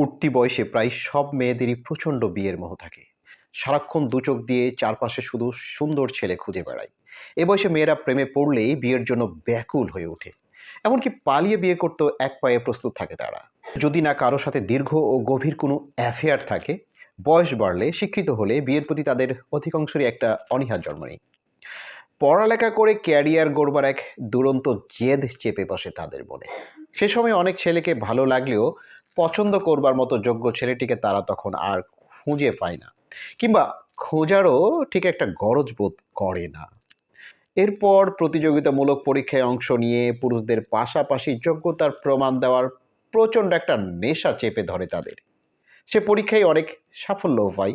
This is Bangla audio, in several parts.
উঠতি বয়সে প্রায় সব মেয়েদেরই প্রচণ্ড বিয়ের মোহ থাকে। সারাক্ষণ দু চোখ দিয়ে চারপাশে শুধু সুন্দর ছেলে খুঁজে বেড়ায়। এ বয়সে মেয়েরা প্রেমে পড়লেই বিয়ের জন্য ব্যাকুল হয়ে ওঠে। এমনকি পালিয়ে বিয়ে করতেও এক পায়ে প্রস্তুত থাকে তারা, যদি না কারো সাথে দীর্ঘ ও গভীর কোনো অ্যাফেয়ার থাকে। বয়স বাড়লে, শিক্ষিত হলে বিয়ের প্রতি তাদের অধিকাংশেরই একটা অনীহা জন্ম নেই। পড়ালেখা করে ক্যারিয়ার গড়বার এক দুরন্ত জেদ চেপে বসে তাদের মনে। সে সময় অনেক ছেলেকে ভালো লাগলেও পছন্দ করবার মতো যোগ্য ছেলেটিকে তারা তখন আর খুঁজে পায় না, কিংবা খোঁজারও ঠিক একটা গরজ বোধ করে না। এরপর প্রতিযোগিতামূলক পরীক্ষায় অংশ নিয়ে পুরুষদের পাশাপাশি যোগ্যতার প্রমাণ দেওয়ার প্রচণ্ড একটা নেশা চেপে ধরে তাদের। সে পরীক্ষায় অনেক সাফল্যও পায়।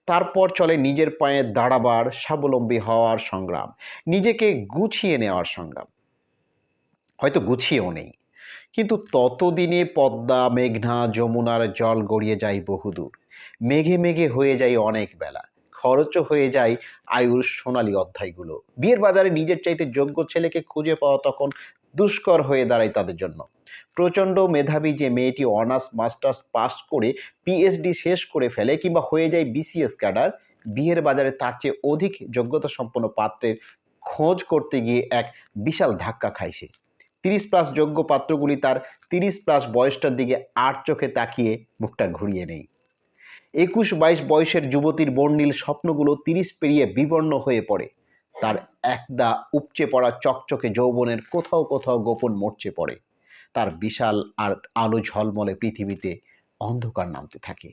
তারপর চলে নিজের পায়ে দাঁড়াবার, স্বাবলম্বী হওয়ার সংগ্রাম, নিজেকে গুছিয়ে নেওয়ার সংগ্রাম। হয়তো গুছিয়েও নেই, কিন্তু ততদিনে পদ্মা, মেঘনা, যমুনার জল গড়িয়ে যায় বহুদূর। মেঘে মেঘে হয়ে যায় অনেক বেলা, খরচও হয়ে যায় আয়ুর সোনালী অধ্যায়গুলো। বিয়ের বাজারে নিজের চাইতে যোগ্য ছেলেকে খুঁজে পাওয়া তখন দুষ্কর হয়ে দাঁড়ায় তাদের জন্য। প্রচণ্ড মেধাবী যে মেয়েটি অনার্স মাস্টার্স পাস করে পিএইচডি শেষ করে ফেলে, কিংবা হয়ে যায় বিসিএস ক্যাডার, বিয়ের বাজারে তার চেয়ে অধিক যোগ্যতা সম্পন্ন পাত্রের খোঁজ করতে গিয়ে এক বিশাল ধাক্কা খায় সে। 30+ যোগ্য পাত্রগুলি তার 30+ বয়সটার দিকে আর চোখে তাকিয়ে মুখটা ঘুরিয়ে নেই। 21-22 বয়সের যুবতীর বর্ণিল স্বপ্নগুলো 30 পেরিয়ে বিবর্ণ হয়ে পড়ে। তার একদা উপচে পড়া চকচকে যৌবনের কোথাও কোথাও গোপন মরচে পড়ে। তার বিশাল আর আলো ঝলমলে পৃথিবীতে অন্ধকার নামতে থাকে।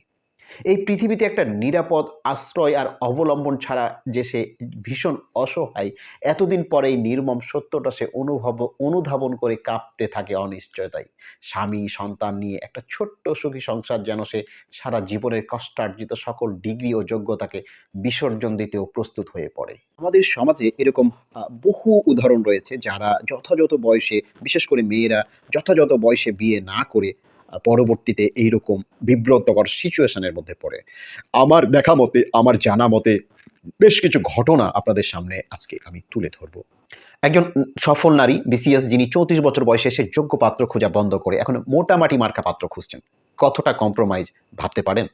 এই পৃথিবীতে একটা নিরাপদ আশ্রয় আর অবলম্বন ছাড়া যে সে ভীষণ অসহায়, এতদিন পরে এই নির্মম সত্যটা সে অনুধাবন করে কাঁপতে থাকে অনিশ্চয়তায়। স্বামী সন্তান নিয়ে একটা ছোট্ট সুখী সংসার যেন সে সারা জীবনের কষ্টার্জিত সকল ডিগ্রি ও যোগ্যতাকে বিসর্জন দিতেও প্রস্তুত হয়ে পড়ে। আমাদের সমাজে এরকম বহু উদাহরণ রয়েছে, যারা যথাযথ বয়সে, বিশেষ করে মেয়েরা যথাযথ বয়সে বিয়ে না করে পরবর্তীতে এইরকম বিব্রতকর সিচুয়েশনের মধ্যে পড়ে। আমার দেখা মতে, আমার জানা মতে বেশ কিছু ঘটনা আপনাদের সামনে আজকে আমি তুলে ধরব। একজন সফল নারী বিসিএস, যিনি 34 বছর বয়সে এসে যোগ্য পাত্র খোঁজা বন্ধ করে এখন মোটামাটি মার্কা পাত্র খুঁজছেন। কতটা কম্প্রোমাইজ ভাবতে পারেন?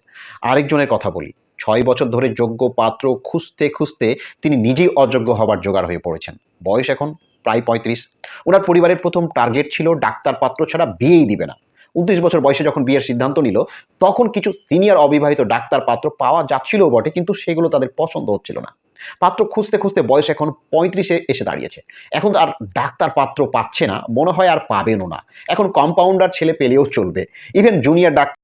আরেকজনের কথা বলি, 6 বছর ধরে যোগ্য পাত্র খুঁজতে খুঁজতে তিনি নিজেই অযোগ্য হবার জোগাড় হয়ে পড়েছেন। বয়স এখন প্রায় 35। ওনার পরিবারের প্রথম টার্গেট ছিল ডাক্তার পাত্র ছাড়া বিয়েই দিবে না। 29 বছর বয়সে যখন বিয়ের সিদ্ধান্ত নিল, তখন কিছু সিনিয়র অবিবাহিত ডাক্তার পাত্র পাওয়া যাচ্ছিলও বটে, কিন্তু সেগুলো তাদের পছন্দ হচ্ছিল না। পাত্র খুঁজতে খুঁজতে বয়স এখন 35-এ এসে দাঁড়িয়েছে। এখন আর ডাক্তার পাত্র পাচ্ছে না, মনে হয় আর পাবেনও না। এখন কম্পাউন্ডার ছেলে পেলেও চলবে, ইভেন জুনিয়র ডাক্তার